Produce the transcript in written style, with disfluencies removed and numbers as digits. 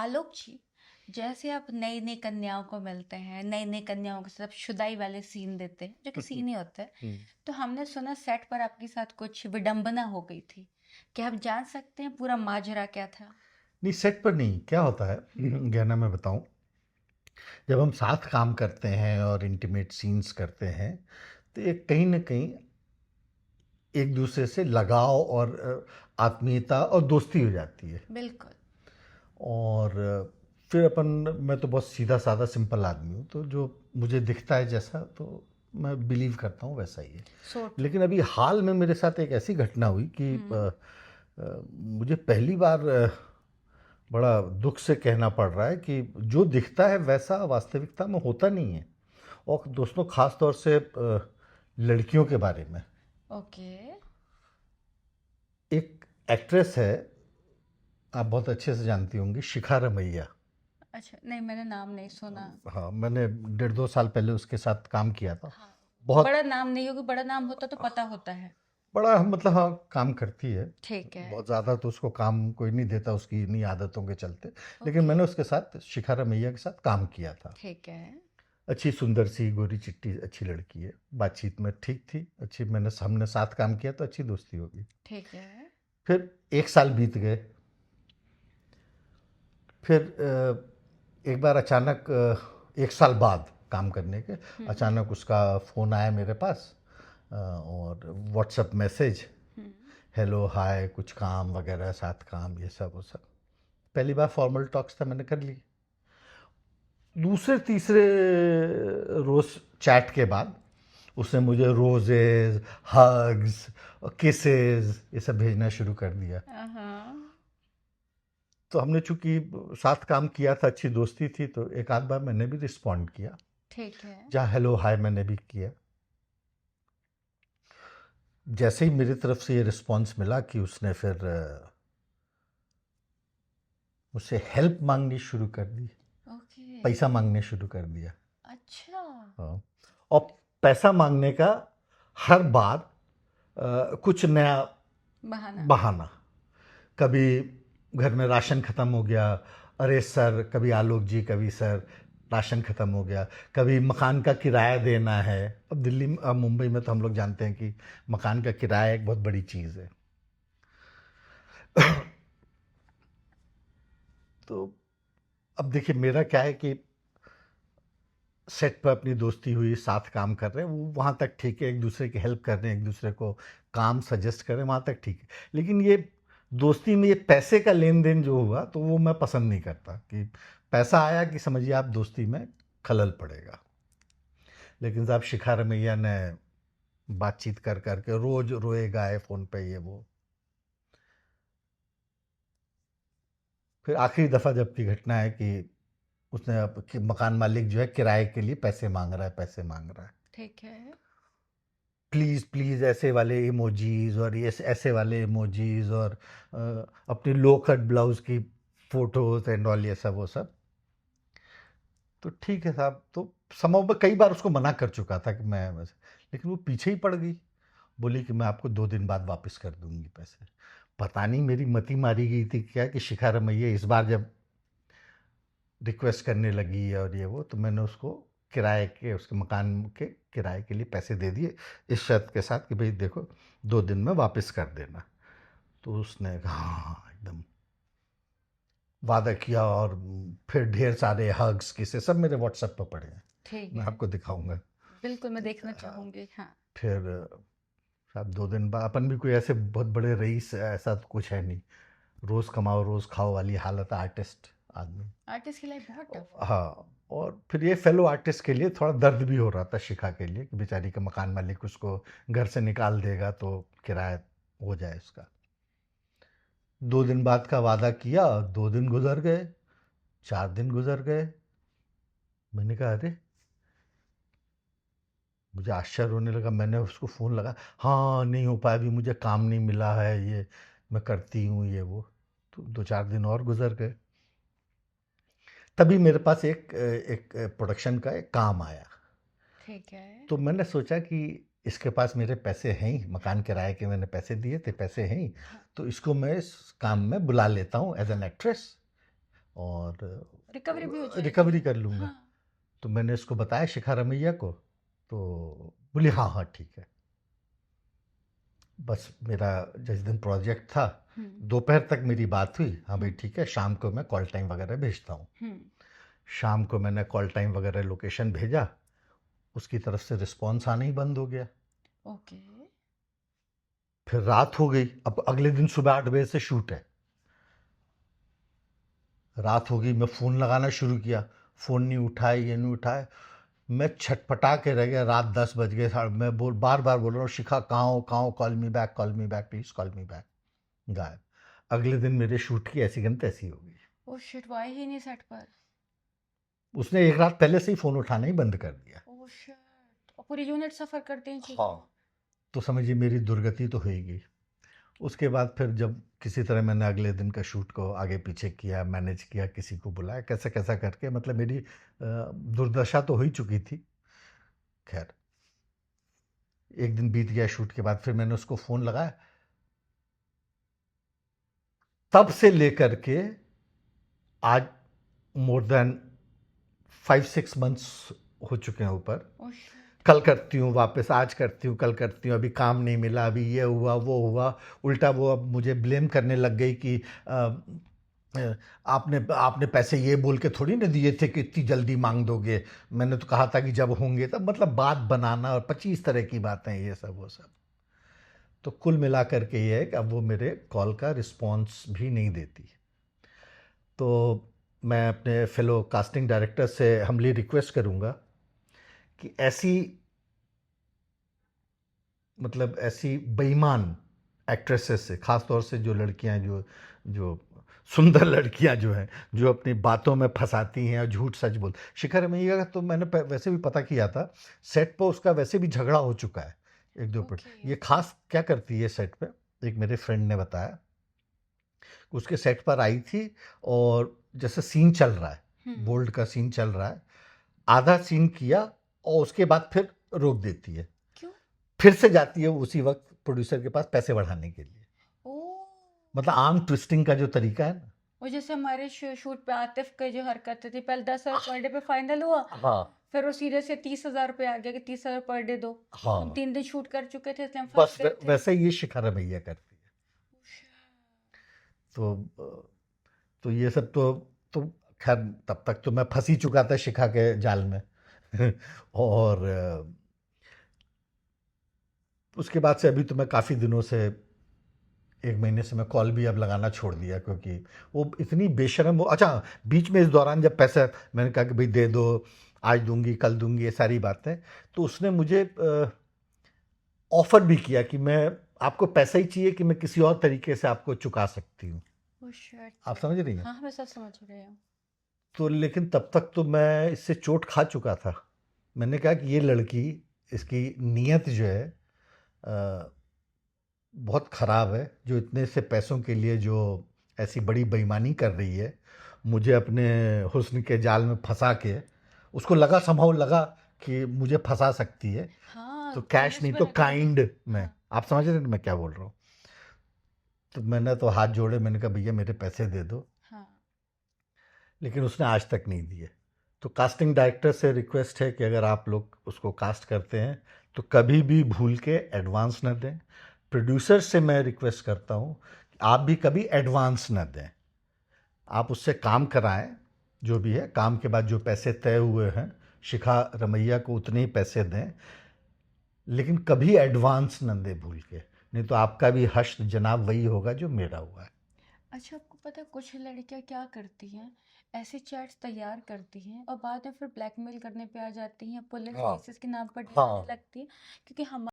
आलोक जी, जैसे आप नई नई कन्याओं को मिलते हैं, नई नई कन्याओं के साथ शुदाई वाले सीन देते हैं जो कि सीन ही होते हैं। हम्म। तो हमने सुना सेट पर आपके साथ कुछ विडंबना हो गई थी। क्या आप जान सकते हैं पूरा माजरा क्या था? नहीं, सेट पर नहीं, क्या होता है गहना मैं बताऊं। जब हम साथ काम करते हैं और इंटीमेट सीन्स करते हैं तो एक कहीं ना कहीं एक दूसरे से लगाव और आत्मीयता और दोस्ती हो जाती है। बिल्कुल। और फिर अपन, मैं तो बहुत सीधा साधा सिंपल आदमी हूँ, तो जो मुझे दिखता है जैसा, तो मैं बिलीव करता हूँ वैसा ही है। So true. लेकिन अभी हाल में मेरे साथ एक ऐसी घटना हुई कि हम्म। मुझे पहली बार बड़ा दुख से कहना पड़ रहा है कि जो दिखता है वैसा वास्तविकता में होता नहीं है। और दोस्तों, खास तौर से लड़कियों के बारे में। ओके। एक एक्ट्रेस है, आप बहुत अच्छे से जानती होंगी, शिखा रमैया। अच्छा, नहीं मैंने नाम नहीं सुना। हाँ, मैंने 1.5 2 साल पहले उसके साथ काम किया था। हाँ। बहुत बड़ा नाम नहीं, होगी बड़ा नाम होता तो पता होता है। बड़ा, मतलब हाँ, काम करती है। ठीक है। बहुत ज़्यादा तो उसको काम कोई नहीं देता उसकी इन्हीं आदतों के चलते। लेकिन ओके। मैंने उसके साथ, शिखा रमैया के साथ काम किया था। ठीक है। अच्छी सुंदर सी गोरी चिट्टी अच्छी लड़की है, बातचीत में ठीक थी, अच्छी, हमने साथ काम किया तो अच्छी दोस्ती होगी। ठीक है। फिर 1 साल बीत गए। फिर एक बार अचानक, 1 साल बाद काम करने के, हम्म। अचानक उसका फ़ोन आया मेरे पास, और व्हाट्सएप मैसेज, हम्म। हेलो हाय, कुछ काम वगैरह, साथ काम, ये सब वो सब। पहली बार फॉर्मल टॉक्स था, मैंने कर ली। दूसरे तीसरे रोज चैट के बाद उसने मुझे रोजेज, हग्स और किसेस ये सब भेजना शुरू कर दिया। हाँ। तो हमने चूंकि साथ काम किया था, अच्छी दोस्ती थी, तो एक आध बार मैंने भी रिस्पॉन्ड किया, ठीक है। जहाँ हेलो हाय मैंने भी किया। जैसे ही मेरी तरफ से ये रिस्पॉन्स मिला कि उसने फिर मुझसे हेल्प मांगनी शुरू कर दी, ओके। पैसा मांगने शुरू कर दिया। अच्छा। हाँ। और पैसा मांगने का हर बार कुछ नया बहाना। बहाना। कभी घर में राशन ख़त्म हो गया, अरे सर, कभी आलोक जी, कभी सर राशन ख़त्म हो गया। कभी मकान का किराया देना है। अब दिल्ली में, अब मुंबई में तो हम लोग जानते हैं कि मकान का किराया एक बहुत बड़ी चीज़ है। तो अब देखिए, मेरा क्या है कि सेट पर अपनी दोस्ती हुई, साथ काम कर रहे हैं, वो वहाँ तक ठीक है, एक दूसरे की हेल्प कर रहे हैं, एक दूसरे को काम सजेस्ट कर रहे हैं, वहाँ तक ठीक है। लेकिन ये दोस्ती में ये पैसे का लेन देन जो हुआ, तो वो मैं पसंद नहीं करता कि पैसा आया कि समझिए आप दोस्ती में खलल पड़ेगा। लेकिन साहब, शिखा रमैया ने बातचीत कर करके रोज रोए गाए फ़ोन पे ये वो। फिर आखिरी दफ़ा जब की घटना है कि उसने, अब कि मकान मालिक जो है किराए के लिए पैसे मांग रहा है, पैसे मांग रहा है। ठीक है। प्लीज़ प्लीज़ ऐसे वाले इमोजीज और ये ऐसे वाले इमोजीज, और अपनी लो कट ब्लाउज की फोटोज एंड ऑल, ये सब वो सब। तो ठीक है साहब, तो समझ में कई बार उसको मना कर चुका था कि मैं वैसे, लेकिन वो पीछे ही पड़ गई। बोली कि मैं आपको 2 दिन बाद वापस कर दूंगी पैसे। पता नहीं मेरी मति मारी गई थी क्या कि शिखा रमैया इस बार जब रिक्वेस्ट करने लगी और ये वो, तो मैंने उसको किराए के, उसके मकान के किराए के लिए पैसे दे दिए, इस शर्त के साथ कि भाई देखो, 2 दिन में वापस कर देना। तो उसने कहा हाँ, एकदम वादा किया। और फिर ढेर सारे हग्स किसे सब मेरे व्हाट्सएप पर पड़े हैं, ठीक मैं है। आपको दिखाऊंगा। बिल्कुल मैं देखना चाहूंगी, हाँ। फिर साहब 2 दिन बाद, अपन भी कोई ऐसे बहुत बड़े रईस ऐसा तो कुछ है नहीं, रोज़ कमाओ रोज़ खाओ वाली हालत, आर्टिस्ट आदमी। आर्टिस्ट की लाइफ बहुत टफ है। हाँ। और फिर ये फेलो आर्टिस्ट के लिए थोड़ा दर्द भी हो रहा था, शिखा के लिए, कि बेचारी का मकान मालिक उसको घर से निकाल देगा तो किराया हो जाए उसका। 2 दिन बाद का वादा किया, 2 दिन गुजर गए, 4 दिन गुजर गए। मैंने कहा अरे, मुझे आश्चर्य होने लगा। मैंने उसको फ़ोन लगा, हाँ नहीं हो पाया, अभी मुझे काम नहीं मिला है, ये मैं करती हूँ ये वो। तो 2 4 दिन और गुजर गए। तभी मेरे पास एक प्रोडक्शन का एक काम आया। ठीक है। तो मैंने सोचा कि इसके पास मेरे पैसे हैं ही, मकान किराए के मैंने पैसे दिए थे, पैसे हैं ही, हाँ। तो इसको मैं इस काम में बुला लेता हूँ एज एन हाँ। एक्ट्रेस। और रिकवरी भी हो जाएगी। रिकवरी कर लूँगा। हाँ। तो मैंने इसको बताया शिखा रमैया को, तो बोली हाँ हाँ ठीक है। बस मेरा जिस दिन प्रोजेक्ट था दोपहर तक मेरी बात हुई, हाँ भाई ठीक है, शाम को मैं कॉल टाइम वगैरह भेजता हूँ। शाम को मैंने कॉल टाइम वगैरह लोकेशन भेजा, उसकी तरफ से रिस्पॉन्स आना ही बंद हो गया। ओके। फिर रात हो गई, अब अगले दिन सुबह 8 बजे से शूट है। रात हो गई, मैं फ़ोन लगाना शुरू किया, फ़ोन नहीं उठाए, ये नहीं उठाए, मैं छटपटा के रह गया। रात 10 बज गए, मैं बार बार बोल रहा हूँ शिखा कहाँ हो, call me back, please call me back. गायब। अगले दिन मेरे शूट की ऐसी गन तैसी हो गई। ओह शिट, वो आए ही नहीं सेट पर। उसने एक रात पहले से ही फ़ोन उठाना ही बंद कर दिया। ओह शिट, और पूरी यूनिट सफर करते हैं। हाँ। तो समझिए मेरी दुर्गति तो हो ही गई। उसके बाद फिर जब किसी तरह मैंने अगले दिन का शूट को आगे पीछे किया, मैनेज किया, किसी को बुलाया, कैसा कैसा करके, मतलब मेरी दुर्दशा तो हो ही चुकी थी। खैर एक दिन बीत गया शूट के बाद, फिर मैंने उसको फ़ोन लगाया, तब से लेकर के आज मोर देन 5-6 मंथ्स हो चुके हैं ऊपर। Oh shit. कल करती हूँ वापस, आज करती हूँ, कल करती हूँ, अभी काम नहीं मिला, अभी ये हुआ वो हुआ। उल्टा वो अब मुझे ब्लेम करने लग गई कि आपने आपने पैसे ये बोल के थोड़ी ना दिए थे कि इतनी जल्दी मांग दोगे, मैंने तो कहा था कि जब होंगे तब। मतलब बात बनाना और 25 तरह की बातें, ये सब वो सब। तो कुल मिला करके ये है कि अब वो मेरे कॉल का रिस्पॉन्स भी नहीं देती। तो मैं अपने फेलो कास्टिंग डायरेक्टर से हम्बली रिक्वेस्ट करूँगा कि ऐसी, मतलब ऐसी बेईमान एक्ट्रेसेस से, ख़ास तौर से जो लड़कियां, जो जो सुंदर लड़कियां जो हैं, जो अपनी बातों में फंसाती हैं और झूठ सच बोल। शिखा रमैया का तो मैंने वैसे भी पता किया था, सेट पर उसका वैसे भी झगड़ा हो चुका है एक दो पर। ये खास क्या करती है सेट पे, एक मेरे फ्रेंड ने बताया, उसके सेट पर आई थी और जैसे सीन चल रहा है, बोल्ड का सीन चल रहा है, आधा सीन किया और उसके बाद फिर रोक देती है। क्यों? फिर से जाती है उसी वक्त प्रोड्यूसर के पास पैसे बढ़ाने के लिए। ओह। मतलब आर्म ट्विस्टिंग का जो तरीका है ना। वो जैसे हमारे शूट पे आतिफ के जो हरकतें थी, पहले 10,000 पर डे पे फाइनल हुआ, हाँ फिर वो सीधे से 30,000 रुपये आ गया कि 30,000 पर डे दो। हाँ, हम 3 दिन शूट कर चुके थे इसलिए हम बस फंस गए थे। वैसे ही ये शिखा रमैया करती है। तो तो ये सब तो खैर तब तक तो मैं फंस ही चुका था शिखा के जाल में। और उसके बाद से अभी तो मैं काफ़ी दिनों से, 1 महीने से मैं कॉल भी अब लगाना छोड़ दिया, क्योंकि वो इतनी बेशर्म हो। अच्छा, बीच में इस दौरान जब पैसा मैंने कहा कि भाई दे दो, आज दूंगी कल दूंगी, ये सारी बातें, तो उसने मुझे ऑफर भी किया कि मैं, आपको पैसा ही चाहिए कि मैं किसी और तरीके से आपको चुका सकती हूँ। Oh shit. आप समझ रही हैं? हाँ, मैं सब समझ रही हूँ। तो लेकिन तब तक तो मैं इससे चोट खा चुका था। मैंने कहा कि ये लड़की, इसकी नीयत जो है बहुत ख़राब है, जो इतने से पैसों के लिए जो ऐसी बड़ी बेईमानी कर रही है, मुझे अपने हुस्न के जाल में फंसा के, उसको लगा, संभव लगा कि मुझे फंसा सकती है। हाँ, तो कैश न्यूज़ नहीं में तो लगा था। काइंड में, हाँ। आप समझ रहे हैं मैं क्या बोल रहा हूँ? तो मैंने तो हाथ जोड़े, मैंने कहा भैया मेरे पैसे दे दो, हाँ। लेकिन उसने आज तक नहीं दिए। तो कास्टिंग डायरेक्टर से रिक्वेस्ट है कि अगर आप लोग उसको कास्ट करते हैं तो कभी भी भूल के एडवांस न दें। प्रोड्यूसर से मैं रिक्वेस्ट करता हूँ कि आप भी कभी एडवांस न दें। आप उससे काम कराएं, जो भी है, काम के बाद जो पैसे तय हुए हैं शिखा रमैया को उतने ही पैसे दें, लेकिन कभी एडवांस न दें भूल के, नहीं तो आपका भी हश्र जनाब वही होगा जो मेरा हुआ है। अच्छा, आपको पता है कुछ लड़कियां क्या करती हैं? ऐसे चैट्स तैयार करती हैं और बाद में फिर ब्लैकमेल करने पे आ जाती हैं, पुलिस हाँ केसेस के नाम पर हाँ। डराने लगती है, क्योंकि हम